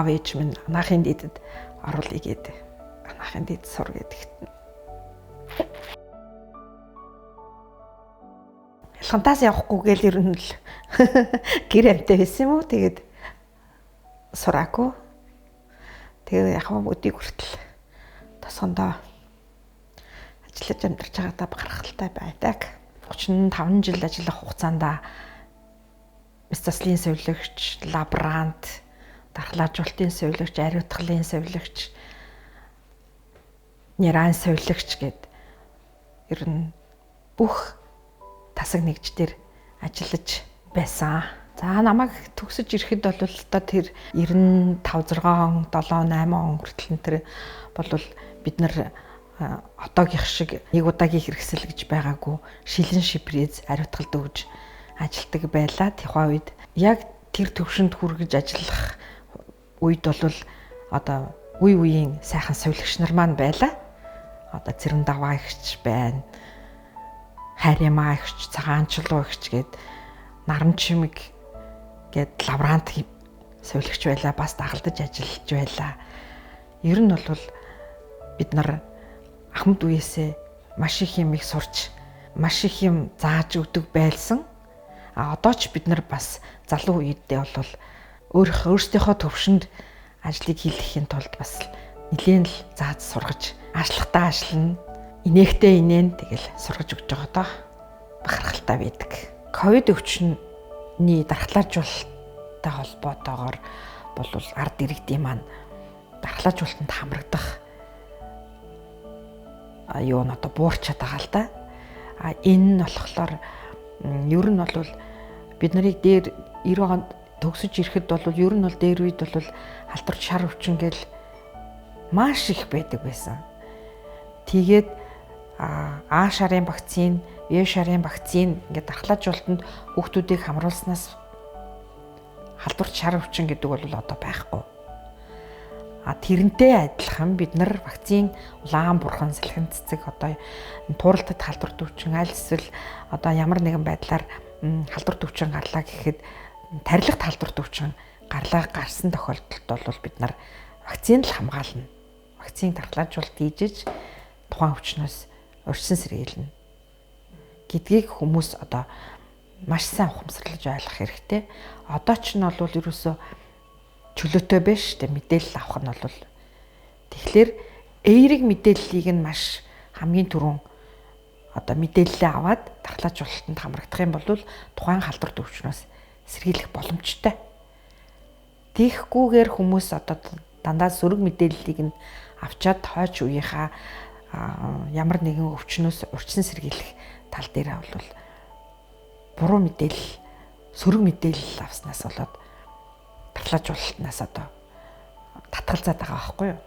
аав ээж минь анаахын дэдэд оруулъя гэдэг. Анаахын дэд сур гэдэгт. Ялгантаас явахгүйгээл ер нь л гэр амтай байсан юм уу? Тэгээд сураагүй. Тэгээд яг өдийг хүртэл тосгондоо ажиллаж амьдарч байгаадаа гарахалтай байдаг. 35 жил ажиллах хугацаанд бис заслын сувилагч, лаборант, дархлаажуулалтын сувилагч, ариутгалын сувилагч, нэран сувилагч гэд ер нь бүх тасаг нэгж дээр ажиллаж байсан. За намайг төгсөж ирэхэд бол одоо тэр 95 6 он 7 8 он хүртэл тэр бол бид нар одоогийнх шиг нэг удаагийн хэрэгсэл гэж байгаагүй шилэн шипрез ариутгалд өгж ажилтдаг байлаа. Тухайн үед яг тэр төвшөнд хүргэж ажиллах үед бол одоо үеийн сайхан сувилагч нар маань байлаа. Одоо Цэрэндаваа ихч байна. Харямаа ихч, Цагаанчлуу ихч гээд Наран чимэг гээд лаборант сувилагч байлаа. Бас дагалдаж ажиллаж байлаа. Ер нь бол бид нар ахмад үеэсээ маш их юм их сурч, маш их юм зааж өгдөг байлсан. Одоо ч бид нар бас залуу үедээ бол өөрсдийнхөө төвшөнд ажлыг хийлгэхийн тулд бас нэлээд л зааж сургаж, ажлахтаа ажиллана, инээхтэй инээн тэгэл сургаж өгч байгаа доо. Бахархалтай байдаг. Ковид өвчний дархлаажуулалттай холбоотойгоор бол ард иргэдийн маань дархлаажуулалтанд хамрагдах юу н одоо буурчаад байгаа л да. Энэ нь болохоор ер нь бол бид нарыг дээр 90 онд төгсөж ирэхэд бол ер нь бол дээр үед бол халдварч шар өвчин гэл маш их байдаг байсан. Тэгээд А шарын вакцин, Б шарын вакцин ингээд дархлаажуулалтанд хүүхдүүдийг хамруулснаас халдварч шар өвчин гэдэг бол одоо байхгүй. Тэрнтэй адилхан бид нар вакцин улаан бурхан салхин цэцэг одоо тууралтад халдвар төвчин аль эсвэл одоо ямар нэгэн байдлаар халдвар төвчин гарлаа гэхэд тарилгат халдвар төвчин гарсан тохиолдолд бол бид нар вакцин л хамгаална. Вакцин дархлаажуулалт хийж тухайн өвчнөөс урьдчилан сэргийлнэ гэдгийг хүмүүс одоо маш сайн ухамсарлаж ойлгох хэрэгтэй. Одоо ч нь бол ерөөсөө чөлөөтэй биш тэ мэдээлэл авах нь бол тэгэхээр эерэг мэдээллийг нь маш хамгийн түрүүн одоо мэдээлэлээ аваад дархлаажуулалтанд хамрагдах юм бол тухайн халдвар төвчнөөс сэргийлэх боломжтой. Тийхгүйгээр хүмүүс одоо дандаа сөрөг мэдээллийг нь авчаад хойч үеийнхаа ямар нэгэн өвчнөөс урьдчилан сэргийлэх тал дээр бол буруу мэдээлэл, сөрөг мэдээлэл авснаас болоод дархлаажуулалтнаас одоо татгалзаад байгаа байхгүй юу?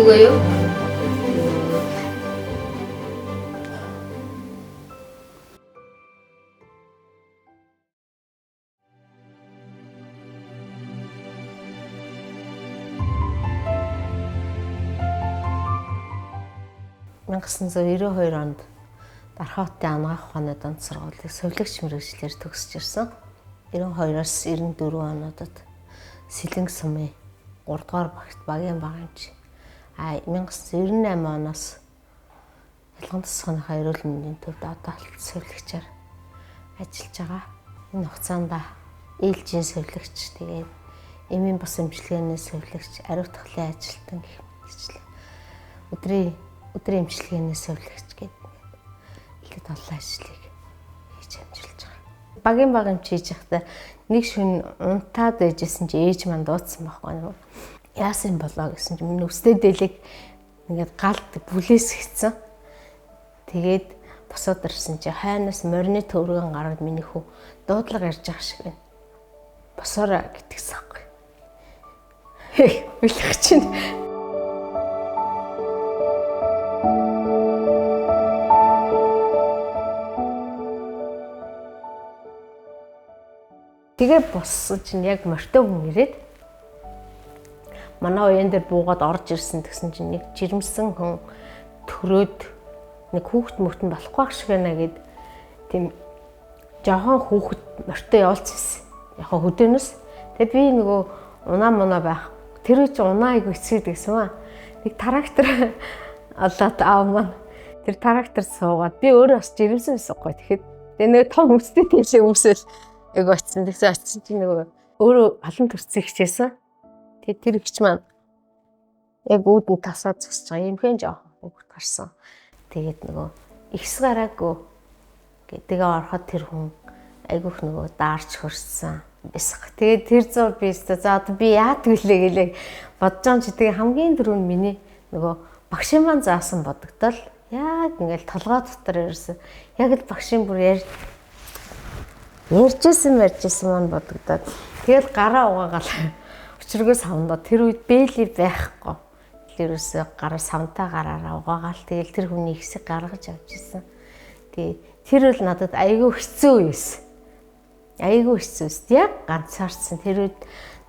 өгөө юу? (1992) онд Дархаутын анагаах ухааны дунд сургуулийг совилогч мэргэжлэр төгсөж ирсэн. 92-оос 94 онуудад Сэлэнг сумын 3 дугаар багт багийн багамж. 1998 оноос Ялган тосгоныхаа эрүүл мэндийн төвд одоо совилогчаар ажиллаж байгаа. Энэ хугацаанд ээлжийн совилогч, тэгээд эмийн бус эмчилгээний совилогч, ариу тахлын ажилтан гэх мэтчлээ. Өдрийн эмчилгээний совилогч гэдэг илгэд олон ажлыг хийж амжилж байгаа. Багийн багамж хийж байхдаа нэг шөнө унтаад байжсэн чи ээж маань дуудсан байхгүй юу? Яасан болоо гэсэн чи миний өстэй дээлэг ингээд галд бүлээс гиссэн. Тэгээд босоод ирсэн чи хайнаас морины төвргэн гараад миний хүү дуудлага ярьж байгаа шиг байна. Босоороо гэтгсэн байхгүй. Үлэх чинь. Тэгээ боссон чинь яг морьтой хүн ирээд манай уян дээр буугаад орж ирсэн гэсэн чинь нэг жирэмсэн хүн төрөөд нэг хүүхэд мөртөнд болохгүй шиг байна гэд тийм жоохон хүүхэд морьтой явуулчихсан. Яг хөдөөнөөс. Тэгээ би нөгөө унаа мунаа байх. Тэр үе чи унаа айгу эцгээд гэсэн ба. Нэг трактор олоод аав маань тэр трактор суугаад би өөрөө бас жирэмсэн байсан байхгүй. Тэгэхэд тэгээ нэг том хүчтэй тийшээ өмсөөл яг очсон. Тэгсэн очсон чинь нөгөө өөрөө алан төрцөн хичээсэн. Тэгээд тэр ихч маань яг үүдэн тасаад зогсож байгаа. Юмхэн жоохон хүүхэд гарсан. Тэгээд нөгөө ихс гараагүй гэдэг ороход тэр хүн айгүйх нөгөө даарч хөрсөн бисах. Тэгээд тэр зур би өстө за одоо би яадаг вүлээ гэлээ бодож байгаа чи тэгээ хамгийн түрүүнд миний нөгөө багшийн маань заасан бодогдол яг ингээл толгой дотор ирсэн. Яг л багшийн бүр ярьжсэн маань бодогдоод тэгэл гараа угаагаал өчргөө савндаа тэр үед бэйли байхгүй. Тэрөөсөө гараа савнтаа гараараа угаагаал тэгэл тэр хүний ихсэг гаргаж авч ирсэн. Тэгээ тэр бол надад айгүй хэцүү байсан. Айгүй хэцүүс. Яг ганцаарсан тэр үед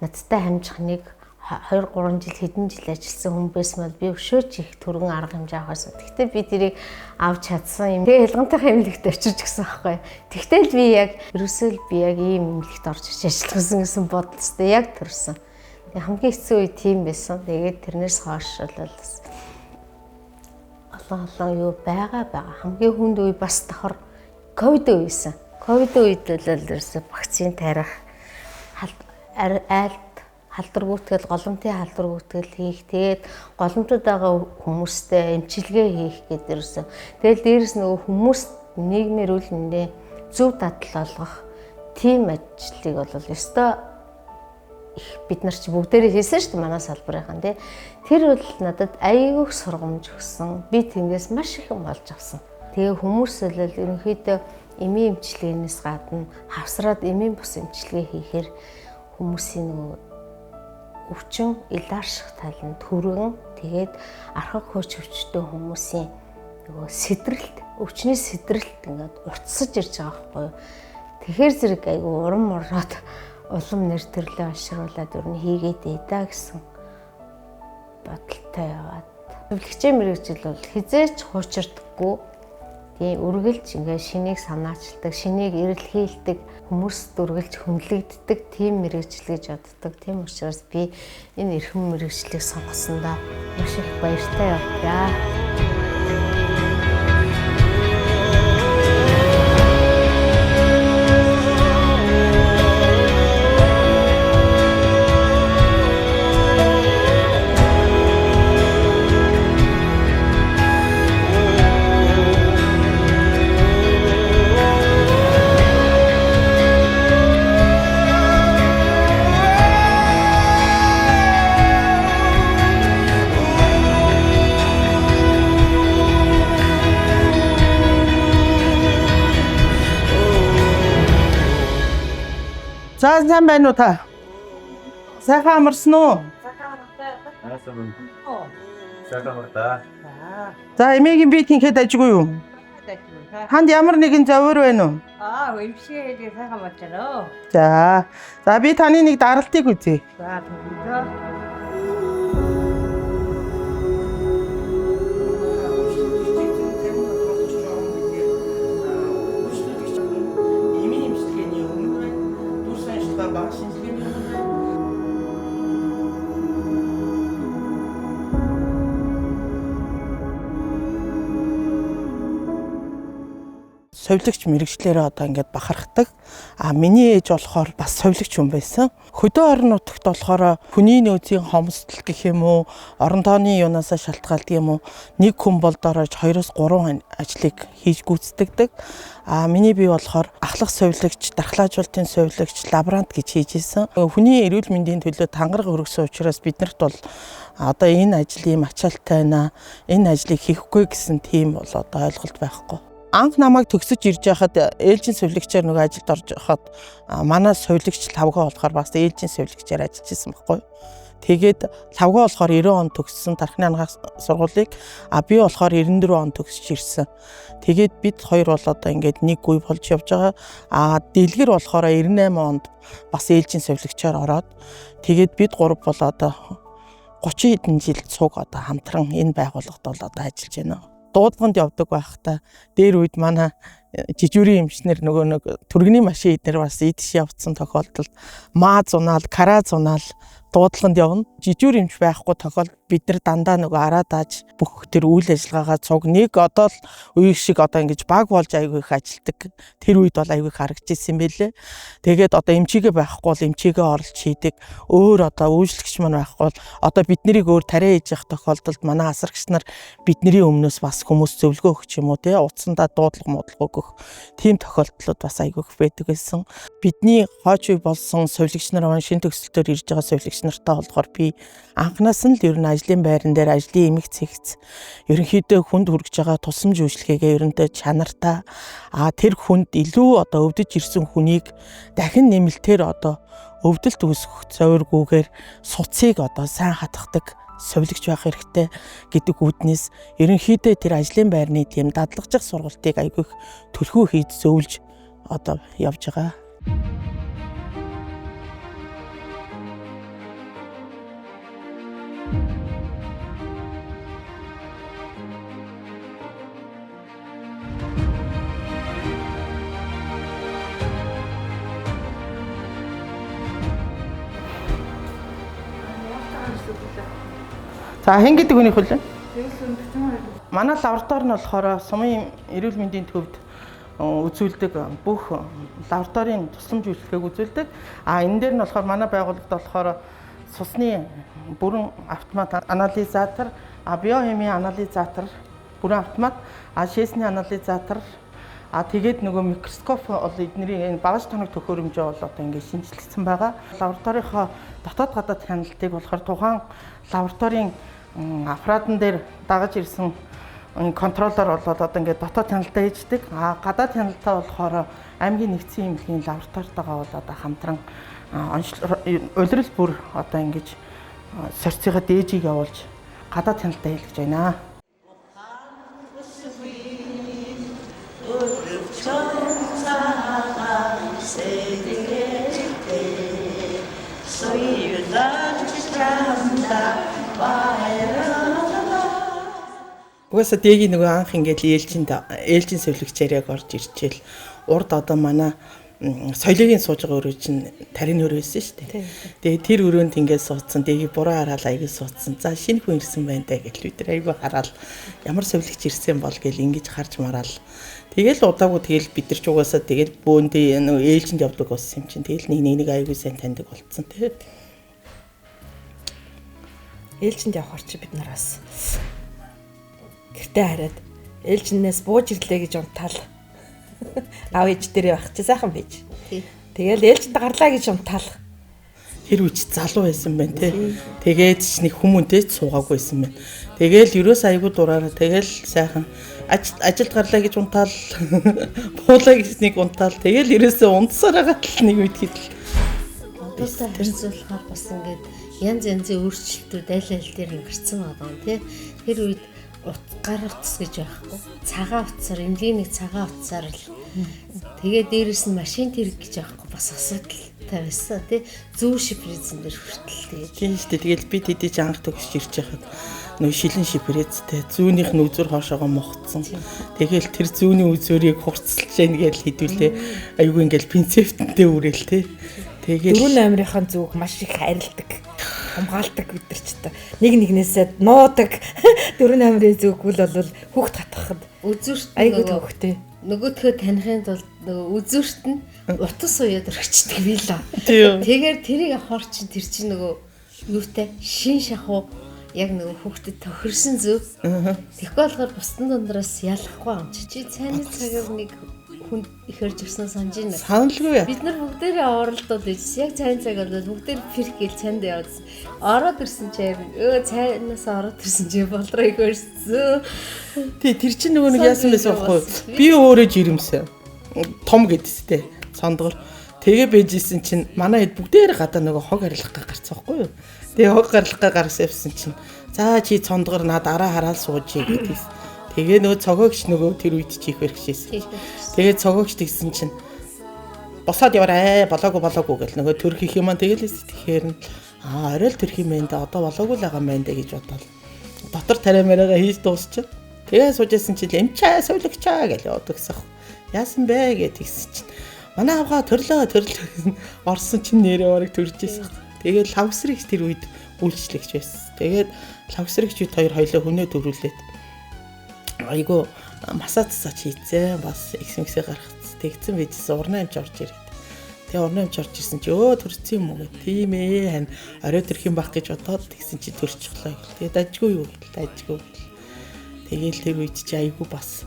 надтай хамжих нэг 2-3 жил хэдэн жил ажилласан хүн байсан бол би өшөөч их түргэн арга хэмжээ авахсан. Тэгтээ би тэрийг авч чадсан юм. Тэгээ ялгантайхаа эмнэлэгт очиж гисэн байхгүй. Тэгтэл би яг ерөөсөө би яг ийм эмнэлэгт орж иж ажилласан гэсэн бодлостой яг төрсөн. Тэгээ хамгийн хэцүү үе тийм байсан. Тэгээд тэрнээс хойш бол олон юу байгаа. Хамгийн хүнд үе бас давхар ковид үе байсан. Ковид үед л ерөөсөө вакцин тарих айлт халдвар гүйтгэл голомтын халдвар гүйтгэл хийх тэгээд голомтод байгаа хүмүүстэй эмчилгээ хийх гэдэг ерөөсөө тэгэл дээрэс нөгөө хүмүүст нийгмийн эрүүл мэндийн зөв дадал олгох тийм ажлыг бол ёстой бид нар чи бүгдээрээ хийсэн шүү дээ манай салбарынхан тий тэр бол надад айгүйх сургамж өгсөн би тэндээс маш их юм олж авсан тэгээ хүмүүс л ерөнхийдөө эмийн эмчилгээнээс гадна хавсраад эмийн бус эмчилгээ хийхээр хүмүүсийн нөгөө өвчин илаарших тал нь төргөн тэгээд архаг хөөч өвчтөй хүмүүсийн нөгөө сэтрэлт өвчний сэтрэлт ингээд уртсаж ирж байгаа байхгүй юу. Тэгэхээр зэрэг айгу урам ороод улам нэр төрлөө ашиглуулад өрн хийгээд ийдаа гэсэн бодолтой яваад. Зөвлөгчийн мэргэжил бол хизээч хуучирдаггүй. Тийм үргэлж ингээд шинийг санаачилдаг, шинийг эрэлхийлдэг, хүмүүст үргэлж хүндлэгддэг тийм мэргэжил гэж боддог. Тийм учраас би энэ эрхэм мэргэжлийг сонгосондоо маш их баяртай явдгаа. За сайн байна уу та? Сайхан амарсан уу? Сайхан байна. За эмээгийн бие тэнхэд ажгүй юу? Ханд ямар нэгэн зовөр байна уу? Эмчгээ хэлээ сайхан болж байна. За. За би таны нэг даралтыг үзье. За тэгвэл Эмийн имчилгээний өмнө дүр саншилгаа бага шинжилгээний совилогч мэрэгчлэрээ одоо ингээд бахархдаг. Миний ээж болохоор бас совилогч хүн байсан. Хөдөө орон нутагт болохоор хүний нөөцийн хомсдол гэх юм уу, орон тооны юунаасаа шалтгаалдаг юм уу, нэг хүн бол дорож 2-3 ажлыг хийж гүйцэтгэдэг. Миний бие болохоор ахлах совилогч, дархлаажуулалтын совилогч, лаборант гэж хийж исэн. Хүний эрүүл мэндийн төлөө тангараг өргөсөн учраас биднэрт бол одоо энэ ажил ийм ачаалттай байна. Энэ ажлыг хийхгүй гэсэн тийм бол одоо ойлголт байхгүй. Анх намайг төгсөж ирж байхад ээлжийн совилогчаар нөгөө ажилд орж байхад манай совилогч лавгаа болохоор бас ээлжийн совилогчаар ажиллаж исэн байхгүй. Тэгээд лавгаа болохоор 90 он төгссөн тархины ангаах сургуулийг би болохоор 94 он төгсөж ирсэн. Тэгээд бид хоёр бол одоо ингээд нэг үе болж явж байгаа. Дэлгэр болохоор 98 онд бас ээлжийн совилогчаар ороод тэгээд бид гурав бол одоо 30 хэдэн жил цуг одоо хамтран энэ байгууллагад бол одоо ажиллаж байна. Дуудлаганд явдаг байхдаа дээр үед манай жижүүрийн эмчнэр нөгөө нэг түргэний машин эднэр бас идэж явцсан тохиолдолд мааз унаал, караз унаал дуудлаганд явна. Жижүүр эмч байхгүй тохиолдолд бид нар дандаа нөгөө араа дааж бүх тэр үйл ажиллагаагаа цуг нэг одоо л үеиг шиг одоо ингэж баг болж аягүй их ажилтдаг. Тэр үед бол аягүй харагдаж ирсэн байлээ. Тэгээд одоо эмчигээ байхгүй бол эмчигээ оролж хийдэг. Өөр одоо үйлчлэгч маань байхгүй бол одоо бид нарыг өөр тариа хийж явах тохиолдолд манай асаргч нар бидний өмнөөс бас хүмүүс зөвлөгөө өгч юм уу те утсандаа дуудлага модлого өгөх тийм тохиолдлууд бас аягүй их байдаг байсан. Бидний хойч үе болсон совилогч нар маань шинэ төсөлтөөр ирж байгаа совилогч нартай болохоор би анхнаас нь л ер нь ажлын байран дээр ажлын эмэг цэгц ерөнхийдөө хүнд хүргэж байгаа тусламж үйлчлэгээ ерөнтэй чанартай тэр хүнд илүү одоо өвдөж ирсэн хүнийг дахин нэмэлтээр одоо өвдөлт үүсгэх зорилгоор суцыг одоо сайн хатгадаг совилогч байх хэрэгтэй гэдэг үүднээс ерөнхийдөө тэр ажлын байрны тийм дадлагжих сургалтыг айгүй их төлхөө хийж зөвлөж одоо явж байгаа. За хэн гэдэг хүний хөлөө? Манай лаборатори нь болохоор сумын эрүүл мэндийн төвд үзүүлдэг бүх лабораторийн тусламж үйлчлэгийг үзүүлдэг. Энэ дээр нь болохоор манай байгууллагад болохоор цусны бүрэн автомат анализатор, биохимийн анализатор, бүрэн автомат, шээсний анализатор, тэгээд нөгөө микроскоп бол эдний энэ багаж тоног төхөөрөмжөө бол одоо ингээд шинжилгэсэн байгаа. Лабораторийнхоо дотоод гадаад хяналтыг болохоор тухайн лабораторийн аппаратын дээр дагаж ирсэн контроллоор болоод одоо ингээд дотоод хяналтаа хийждэг. Гадаад хяналтаа болохоор аймгийн нэгдсэн эмнэлгийн лабораторитойгоо бол одоо хамтран улирал бүр одоо ингэж сорцыгаа дээжийг явуулж гадаад хяналтаа хийлгэж байна. Угаасаа дэгийн нөгөө анх ингээд ээлжийн совилогчаар яг орж ирчихэл урд одоо манай соёлын сууж байгаа өрөө чинь тарийн өрөө байсан шүү дээ. Тэгээ тэр өрөөнд ингээд суудсан, дэгийг буруу хараал аягүй суудсан. За шинэ хүн ирсэн байна даа гэж бид нар аягүй хараал ямар совилогч ирсэн бол гэл ингэж харж мараал. Тэгэл удаагүй тэгэл бид нар ч угаасаа тэгэл бөөндөө нөгөө ээлжинд явдаг болсон юм чинь тэгэл нэг аягүй сайн таньдаг болцсон тий. Ээлжинд явхаар чи бид нар бас гэртээ хараад ээлжинээс бууж ирлээ гэж унтаал. Аав ээж дээрээ байх чи сайхан байж. Тэгэл ээлжинд гарлаа гэж унтаал. Тэр үуч залуу байсан байна тий. Тэгээд ч нэг хүмүүнтэй суугаагүй байсан байна. Тэгэл ерөөс айгуу дураараа тэгэл сайхан ажилд гарлаа гэж унтаал. Буулаа гэж нэг унтаал. Тэгэл ерөөсөө унтсаар байгаа л нэг үед хэд л Одоотой харьцуулахаар бас ингээд янз янзын өөрчлөлтүүд аль аль дээр гарсан байгаа юм тий. Тэр үед гар утас гэж байхгүй. Цагаан утсаар эмгэгний цагаан утсаар л тэгээ дээрэс нь машин тэрэг гэж байхгүй бас асуудалтай байсан тий. Зүү шипризэн дээр хүртэл тэгээ. Тийм шүү дээ. Тэгэл би тэдэж анх төгсөж ирж байхад нөө шилэн шипризтэй зүүнийх нь үзүр хоошоогоо мохцсон. Тэгэл тэр зүүнний үзүүрийг хурцлж яах гэж хэдүүлээ. Айгүй ингээл пинцепттэй үрэл тий. Тэгээд 4-8-ын зүг маш их харилдаг. Хамгаалдаг бид нар ч та. Нэг нэгнээсээ нуудаг. 4-8-ын зүг бол хүүхд татахад Үзүүрт айгүй төвхтэй. нөгөөдхөө танихын тулд нөгөө үзүүрт нь утас уяад өргөчдөг вилла. Тийм. Тэгэхээр тэрийг авахар чинь тэр чинь нөгөө юутай шин шахуу яг нөгөө хүүхдэд тохирсон зөв. Тэгэхгүй болохоор бусдын дундраас ялахгүй юм чи цайны цагаар нэг хүн ихэрж өгсөн санаж байна. саналгүй. Бид нар бүгдээрээ оролдоод байсан. Яг цайны цаг бол бүгдээр фирк гэл цанд явуулсан. Ороод ирсэн чи цайнаас ороод ирсэн чи болдроо ихэрсэн. Тий, тэр чинь нөгөө нэг яасан байсан байхгүй. Би өөрөө жирэмсэн. Том гэдэгтэй сондгор. Тэгээ бэжсэн чинь манай хэд бүгдээр гадаа нөгөө хог арилгах гэж гарцсан байхгүй юу. Тэгээ хог арилгах гэж гарсан явсан чинь за чи сондгор наа дараа хараад суужий гэдгийгс. Тэгээ нөгөө цогоогч нөгөө тэр үед чих бэрхшээсэн. Тэгээ цогоогч тэгсэн чинь босоод яваарэ болоогүй гэл нөгөө төрх их юм аа тэгэлээс тэгэхээр нь орой л төрх юм байна да одоо болоогүй л байгаа юм байна да гэж бодоод дотор тариамаараа хийж дуусчих. Тэгээ суужсэн чинь эмчаа сувлагчаа гэж яваад гисэн. Яасан бэ гэж тэгсэн чинь манай авгаа төрлөө орсон чинь нэрээ барыг төржсэн. Тэгээд лавсрэгч тэр үед үйлчлэгч байсан. Тэгээд лавсрэгчүүд хоёр хоёлоо хүнээ төрүүлээд айгу масаацсаач хийцээ бас эксмексээ гаргацсан. Тэгсэн байжсэн урнаа амч орж ирээд. Тэгээ урнаа амч орж ирсэн чи төрсөн юм уу гэх. Тийм ээ хань орой төрх юм байх гэж бодоод тэгсэн чи төрчихлоо. Тэгээ дажгүй юу гэл дажгүй. Тэгээл тэр үед чи айгу бас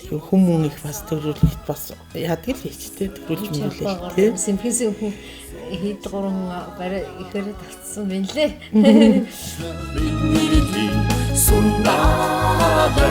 хүмүүн их бас төрүүлэхэд бас яадаг л хийчтэй төрүүлж мөрүүлээ тий. Симпэсэн хүн хэд гурван барай ихээр тавцсан байна лээ. Sundabe